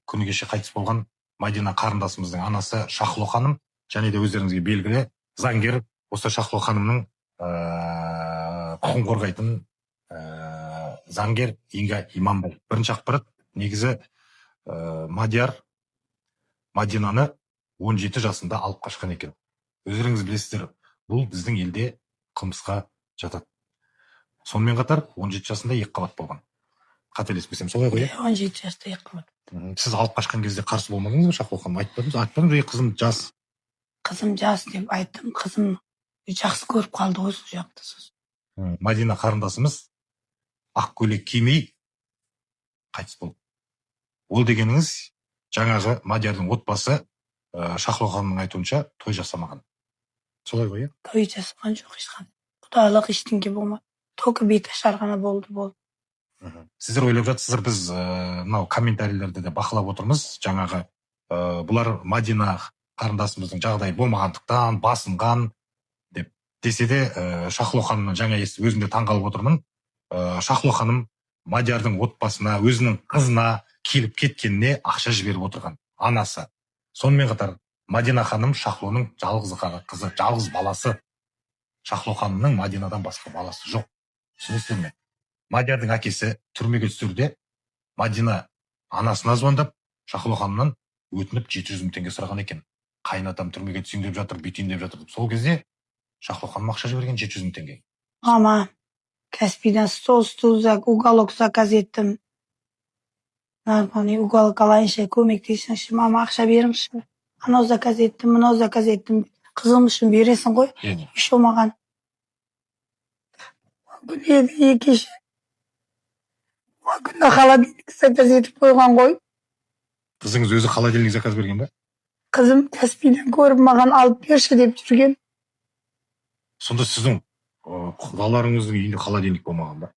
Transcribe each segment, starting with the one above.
күні кеше қайтыс болған Мадина қарындасымыздың анасы Шахло ханым, және де өздеріңізге белгілі заңгер, осы Шахло ханымның құқын қорғайтын заңгер Инга Иманбай. Бірінші ақпарат, негізі Мадияр Мадинаны 17 жасында алып қашқан екен. Өздеріңіз білесіздер, бұл біздің елде қылмысқа жатады. Сонымен қатар 17 жасында екіқабат болған. Қателеспесем, солай ғой? 17 жаста екіқабат. Сіз алып қашқан кезде қарсы болмадыңыз ба, Шахло ханым? Айтпадыңыз, қызым жас. Қызым жас деп айттым, қызым жақсы көріп қалды ғой сол жақта. Мадина қарындасымыз ақ көйлек кимей қайтыс болды. Ол дегеніңіз, жаңағы Мадиярдың отбасы Шахло ханымның айтуынша той жасамаған. Солай ғой? Той жасаған жоқ ешқандай. Құдалық ештеңе болмады. Только беташар ғана болды. Сіздер ойлап жатсыздар, біз мынау комментарийлерді де бақылап отырмыз. Жаңағы бұлар Мадина қарындасымыздың жағдайы болмағандықтан басынған деп десе де, Шахло ханымның жаңа естіп өзімде таңғалып отырмын. Шахло ханым Мадиярдың отбасына, өзінің қызына келіп кеткеніне ақша жіберіп отырған анасы. Сонымен қатар Мадина ханым Шахлоның жалғыз қызы, жалғыз баласы. Шахло ханымның Мадинадан басқа баласы жоқ. Түсінесіздер ме? Мадиярдың әкесі түрмеге түсірде, Мадина анасына звондап, Шахло ханымнан өтініп 700 мың теңге сұраған екен. Қайынатам түрмеге түсейін деп жатыр, бүйтейін деп жатыр. Сол кезде Шахло ханым ақша жіберген 700 мың теңге. Мама, Каспийдан стол уголок заказ еттім. Уголок алайыншы, көмектесіңші, мама ақша беріңші. Анау заказ еттім, мынау заказ еттім. Қызым үшін бересің ғой. Еш болмаған. Күнде екінші. Күнде холодильник заказ етіп қойған ғой. Қызыңыз өзі холодильник заказ берген ба? Қызым Каспийдан көріп маған алып берші деп жүрген. Сонда сіздің балаларыңыздың үйінде холодильник болмаған ба?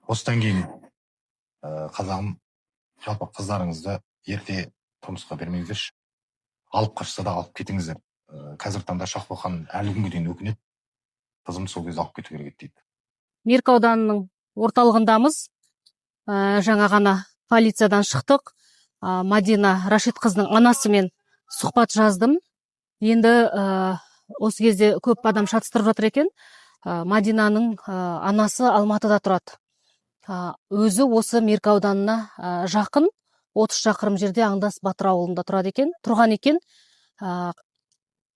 Осыдан кейін қазағым, жалпы қыздарыңызды ерте тұрмысқа бермеңіздерші. Алып қашса да алып кетіңіздер. Қазір таңда Шахло ханым әлі күнге дейін өкінеді. Қызымды сол кезде алып кету керек дейді. Меркі ауданының орталығындамыз. Жаңа ғана полициядан шықтық. Мадина Рашид қызының анасымен сұхбат жаздым. Енді осы кезде көп адам шатыстырып жатыр екен. Мадинаның анасы Алматыда тұрады. Өзі осы Меркі ауданына жақын, 30 шақырым жерде Аңдас Батыр ауылында тұрған екен.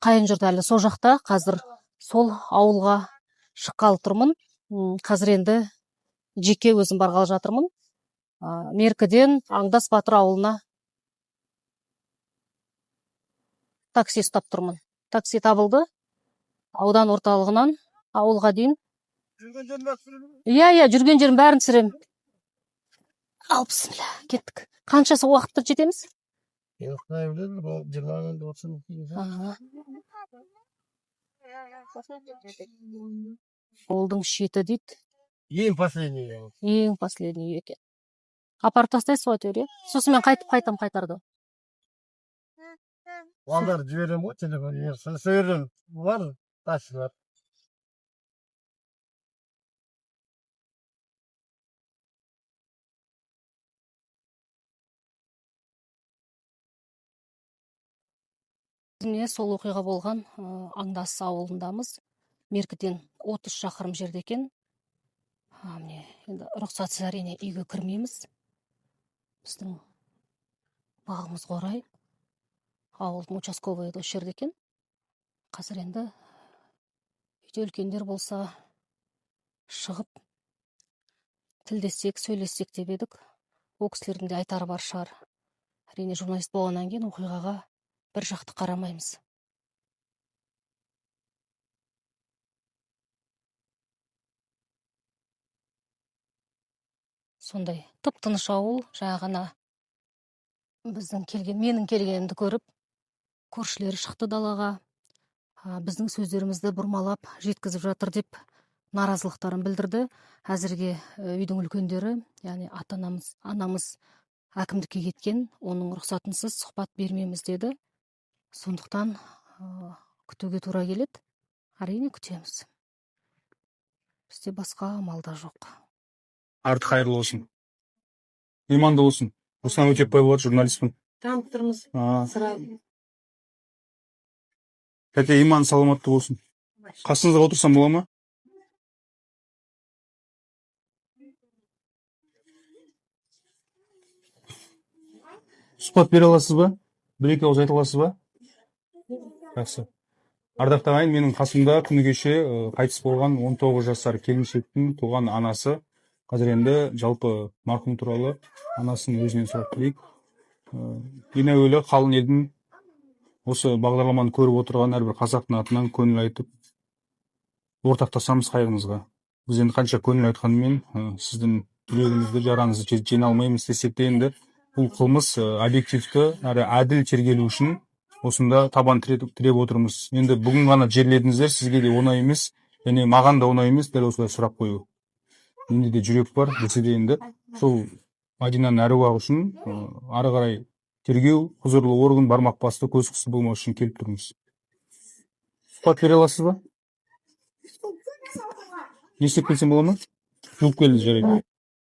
Қайын жұрт әлі сол жақта, қазір сол ауылға шыққалы тұрмын. Қазір енді жеке өзім барғалы жатырмын. Меркіден Аңдас Батыр ауылына такси ұстап тұрмын. Такси табылды. Аудан орталығынан ауылға дейін. Жүрген жерін бәрін түсірем. Ал, бісміллә, кеттік. Қаншасы уақытта жетеміз? Олдың шеті дейді. Ең последний. Ең последний екен. Апарып тастайсыз ғой әйтеуір, сосын мен қайтарды. Балдар жіберем ғой телефон. Сөйлем бар, тасшылар. Міне сол оқиға болған Аңдас ауылындамыз. Меркіден 30 шақырым жерде екен. Енді рұқсатсыз әрине үйге кірмейміз. Біздің бағымыз орай. Ауылдың участковый осы жерде екен. Қазір енді үйде үлкендер болса шығып тілдессек, сөйлессек деп едік. Ол кісілердің де айтары бар шығар. Әрине журналист болғаннан кейін оқиғаға бір жақты қарамаймыз. Сондай тып-тыныш ауыл, жаңа ғана менің келгенімді көріп, көршілері шықты далаға. Біздің сөздерімізді бұрмалап жеткізіп жатыр деп наразылықтарын білдірді. Әзірге үйдің үлкендері, яғни анамыз әкімдікке кеткен, оның рұқсатынсыз сұхбат бермейміз деді. Сондықтан күтуге тура келеді. Әрине күтеміз. Бізде басқа амал да жоқ. арты қайырлы болсын. Иманды болсын. Руслан Өтепбаев, журналистпін. Танып тұрмыз. А, Сразу. тәте иман саламатты болсын. Қасыңызға отырсам бола ма? Сұхбат бере аласыз ба? Бір-екі ауыз айта аласыз ба? Жақсы. Ардақты ағайын, менің қасымда күні кеше қайтыс болған 19 жасар келіншектің туған анасы. Қазір енді жалпы марқұм туралы анасының өзінен сұрап білейік. Ең әуелі қалың елдің осы бағдарламаны көріп отырған әрбір қазақтың атынан көңіл айтып, ортақтасамыз қайғыңызға. Біз енді қанша көңіл айтқанымен сіздің жүрегіңізді, жараңызды жеңе алмаймыз десек те, енді бұл қылмыс объективті әрі әділ тергелу үшін осында табан тіреп отырмыз. Енді бүгін ғана жерледіңіздер, сізге де оңай емес, және маған да оңай емес дәл осылай сұрақ қою. Менде де жүрек бар, десе де енді сол Мадинаның әруағы үшін ары қарай тергеу, құзырлы орган бармақ басты көз қысы болмау үшін келіп тұрмыз. Сұхбат бере аласыз ба? Не істеп келсем бола ма? Жуып келіңіз, жарайды.